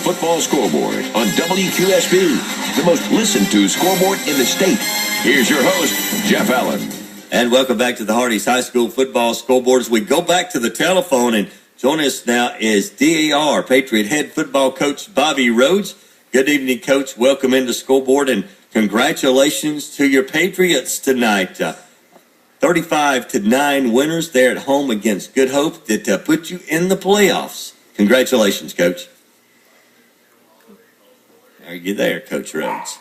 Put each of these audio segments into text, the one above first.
Football Scoreboard on WQSB, the most listened to scoreboard in the state. Here's your host, Jeff Allen. And welcome back to the Rhoades High School Football Scoreboard. As we go back to the telephone, and joining us now is DAR Patriot head football coach Bobby Rhoades. Good evening, Coach. Welcome into Scoreboard, and congratulations to your Patriots tonight. 35-9 winners there at home against Good Hope that put you in the playoffs. Congratulations, Coach. Are you there, Coach Rhoades?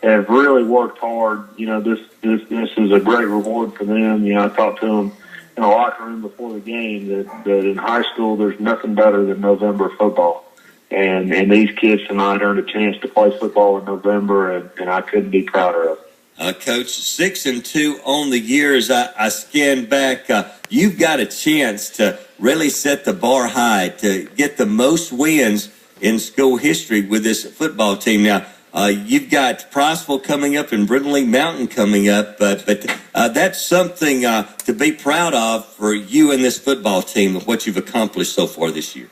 Have really worked hard. You know, this is a great reward for them. You know, I talked to them in the locker room before the game that in high school there's nothing better than November football. And these kids tonight earned a chance to play football in November, and I couldn't be prouder of it. Coach, 6-2 on the year. As I scan back, you've got a chance to really set the bar high to get the most wins in school history with this football team. Now, you've got Priceville coming up and Brindley Mountain coming up, but that's something to be proud of for you and this football team of what you've accomplished so far this year.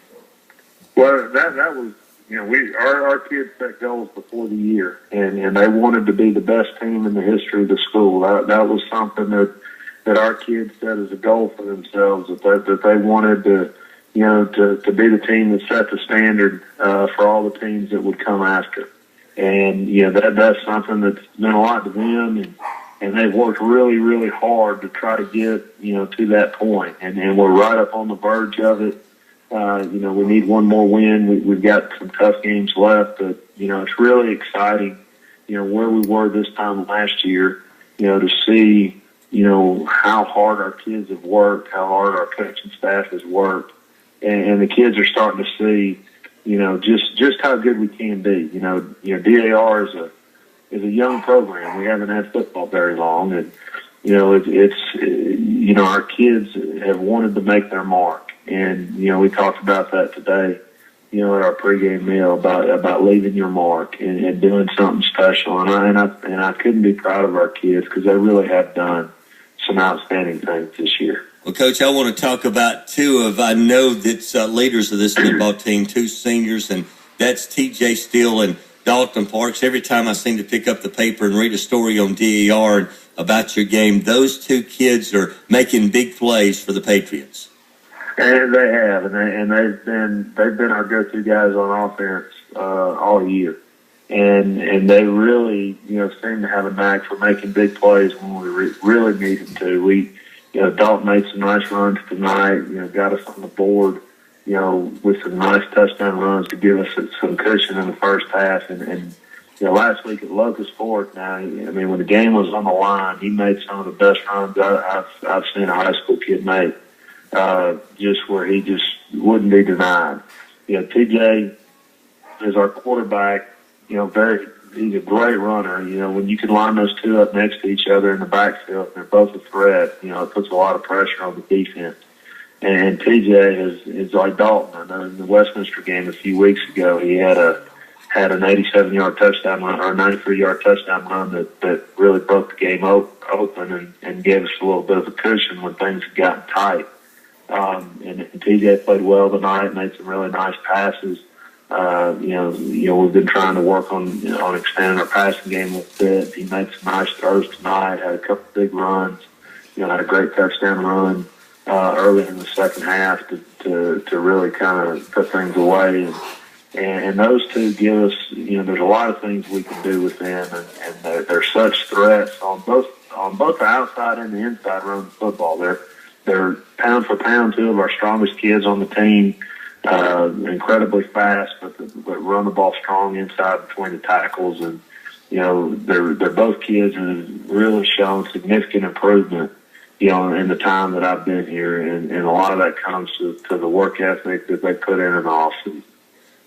Well, that was, you know, our kids set goals before the year, and they wanted to be the best team in the history of the school. That was something that our kids set as a goal for themselves, that they wanted to, you know, to be the team that set the standard for all the teams that would come after. And, you know, that's something that's meant a lot to them, and they've worked really, really hard to try to get, you know, to that point. And we're right up on the verge of it. You know, we need one more win. We've got some tough games left, but, you know, it's really exciting, you know, where we were this time last year, you know, to see, you know, how hard our kids have worked, how hard our coaching staff has worked. And the kids are starting to see, you know, just how good we can be. You know, DAR is a young program. We haven't had football very long, and you know, it's you know, our kids have wanted to make their mark. And, you know, we talked about that today, you know, at our pregame meal about leaving your mark and doing something special. And I couldn't be proud of our kids because they really have done some outstanding things this year. Well, Coach, I want to talk about two of, I know that's leaders of this football team, two seniors, and that's TJ Steele and Dalton Parks. Every time I seem to pick up the paper and read a story on DAR about your game, those two kids are making big plays for the Patriots. And they have, and they've been our go-to guys on offense all year, and they really, you know, seem to have a knack for making big plays when we really need them to. You know, Dalton made some nice runs tonight. You know, got us on the board, you know, with some nice touchdown runs to give us some cushion in the first half. And you know, last week at Locust Fork, now, I mean, when the game was on the line, he made some of the best runs I've seen a high school kid make. Just where he just wouldn't be denied. You know, TJ is our quarterback. You know, he's a great runner. You know, when you can line those two up next to each other in the backfield, they're both a threat. You know, it puts a lot of pressure on the defense. And TJ is like Dalton. I know in the Westminster game a few weeks ago, he had an 87-yard touchdown run or 93-yard touchdown run that really broke the game open and gave us a little bit of a cushion when things had gotten tight. And TJ played well tonight, made some really nice passes. You know, we've been trying to work on expanding our passing game a little bit. He made some nice throws tonight, had a couple big runs, you know, had a great touchdown run early in the second half to really kind of put things away. And those two give us, you know, there's a lot of things we can do with them, and they're such threats on both the outside and the inside run of football. They're pound for pound two of our strongest kids on the team, incredibly fast, but run the ball strong inside between the tackles. And, you know, they're both kids that have really shown significant improvement, you know, in the time that I've been here. And a lot of that comes to the work ethic that they put in the offseason.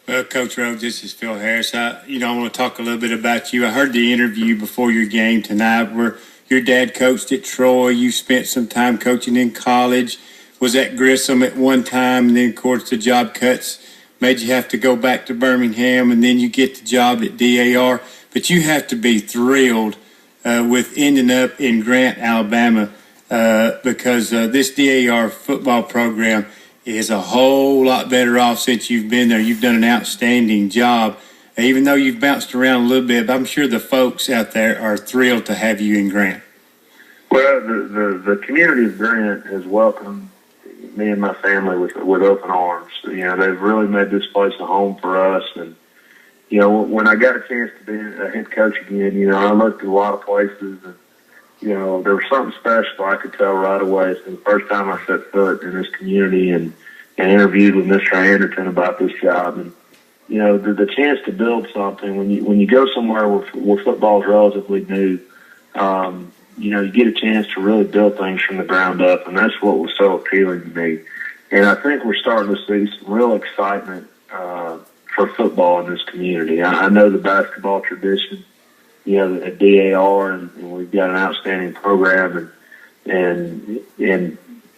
Well, Coach Rhoades, this is Phil Harris. I want to talk a little bit about you. I heard the interview before your game tonight where your dad coached at Troy. You spent some time coaching in college. Was at Grissom at one time, and then, of course, the job cuts made you have to go back to Birmingham, and then you get the job at DAR. But you have to be thrilled with ending up in Grant, Alabama, because this DAR football program is a whole lot better off since you've been there. You've done an outstanding job. Even though you've bounced around a little bit, but I'm sure the folks out there are thrilled to have you in Grant. Well, the community of Grant has welcomed me and my family with open arms. You know, they've really made this place a home for us. And, you know, when I got a chance to be a head coach again, you know, I looked at a lot of places and, you know, there was something special I could tell right away. It's the first time I set foot in this community and interviewed with Mr. Anderton about this job. And, you know, the chance to build something when you go somewhere where football is relatively new, you know, you get a chance to really build things from the ground up, and that's what was so appealing to me. And I think we're starting to see some real excitement for football in this community. I know the basketball tradition, you know, at DAR, and we've got an outstanding program, and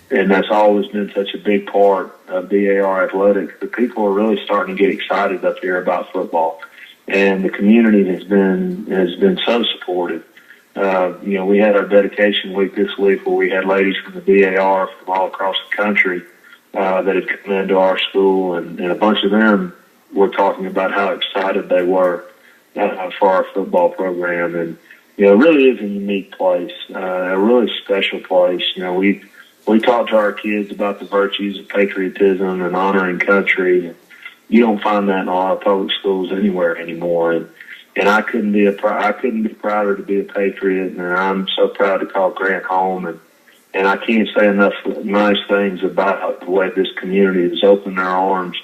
that's always been such a big part of DAR athletics. But people are really starting to get excited up here about football, and the community has been so supportive. You know, we had our dedication week this week where we had ladies from the DAR from all across the country that had come into our school, and a bunch of them were talking about how excited they were for our football program. And, you know, it really is a unique place, a really special place. You know, we talk to our kids about the virtues of patriotism and honoring country. And you don't find that in a lot of public schools anywhere anymore. And I couldn't be prouder to be a Patriot, and I'm so proud to call Grant home. And I can't say enough nice things about the way this community has opened their arms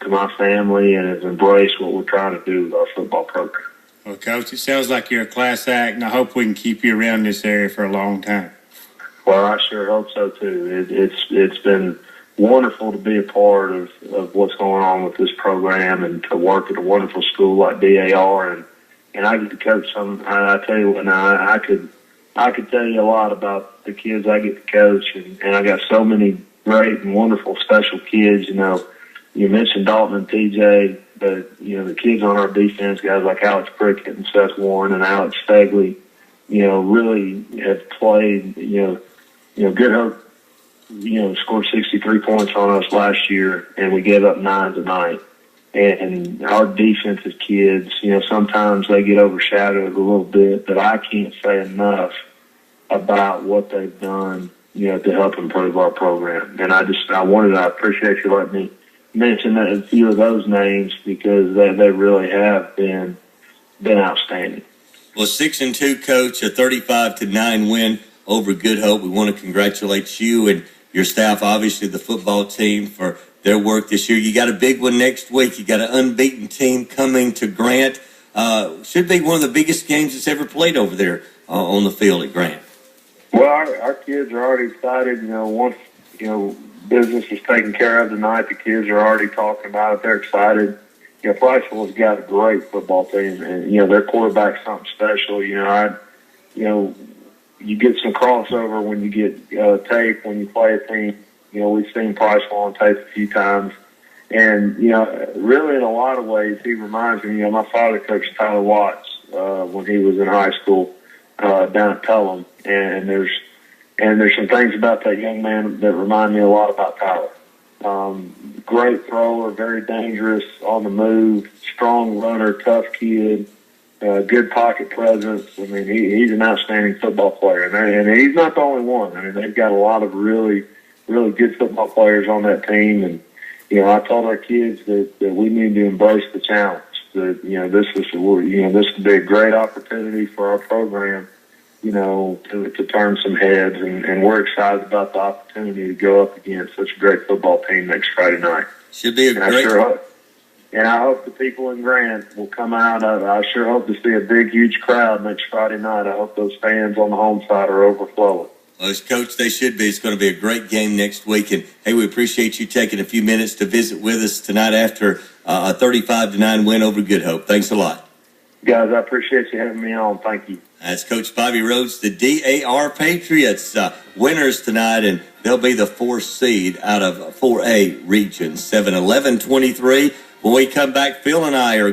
to my family and has embraced what we're trying to do with our football program. Well, Coach, it sounds like you're a class act, and I hope we can keep you around this area for a long time. Well, I sure hope so too. It's been wonderful to be a part of what's going on with this program and to work at a wonderful school like DAR, and I get to coach some. I tell you what, now I could tell you a lot about the kids I get to coach, and I got so many great and wonderful special kids. You know, you mentioned Dalton and TJ, but you know the kids on our defense, guys like Alex Prickett and Seth Warren and Alex Stegley, you know, really have played. You know, Good Hope, you know, scored 63 points on us last year, and we gave up 9 tonight. And our defensive kids, you know, sometimes they get overshadowed a little bit, but I can't say enough about what they've done, you know, to help improve our program. And I appreciate you letting me mention a few of those names because they really have been outstanding. Well, 6-2, Coach, a 35-9 win over Good Hope. We want to congratulate you and your staff, obviously the football team, for their work this year. You got a big one next week. You got an unbeaten team coming to Grant. Should be one of the biggest games that's ever played over there on the field at Grant. Well, our kids are already excited. You know, once, you know, business is taken care of tonight, the kids are already talking about it. They're excited. You know, Priceville's got a great football team, and, you know, their quarterback's something special. You know, you get some crossover when you get tape, when you play a team. You know, we've seen Priceville on tape a few times. And, you know, really in a lot of ways, he reminds me, you know, my father coached Tyler Watts when he was in high school down at Pelham. And there's some things about that young man that remind me a lot about Tyler. Great thrower, very dangerous on the move, strong runner, tough kid, good pocket presence. I mean, he's an outstanding football player. And he's not the only one. I mean, they've got a lot of really good football players on that team. And, you know, I told our kids that we need to embrace the challenge. That, you know, this would be a great opportunity for our program, you know, to turn some heads. And we're excited about the opportunity to go up against such a great football team next Friday night. Should be a great. And I hope the people in Grant will come out. I sure hope to see a big, huge crowd next Friday night. I hope those fans on the home side are overflowing. Well, as Coach, they should be. It's going to be a great game next week. And, hey, we appreciate you taking a few minutes to visit with us tonight after a 35-9 win over Good Hope. Thanks a lot. Guys, I appreciate you having me on. Thank you. That's Coach Bobby Rhoades, the DAR Patriots winners tonight, and they'll be the 4th seed out of 4A region, 7-11-23. When we come back, Phil and I are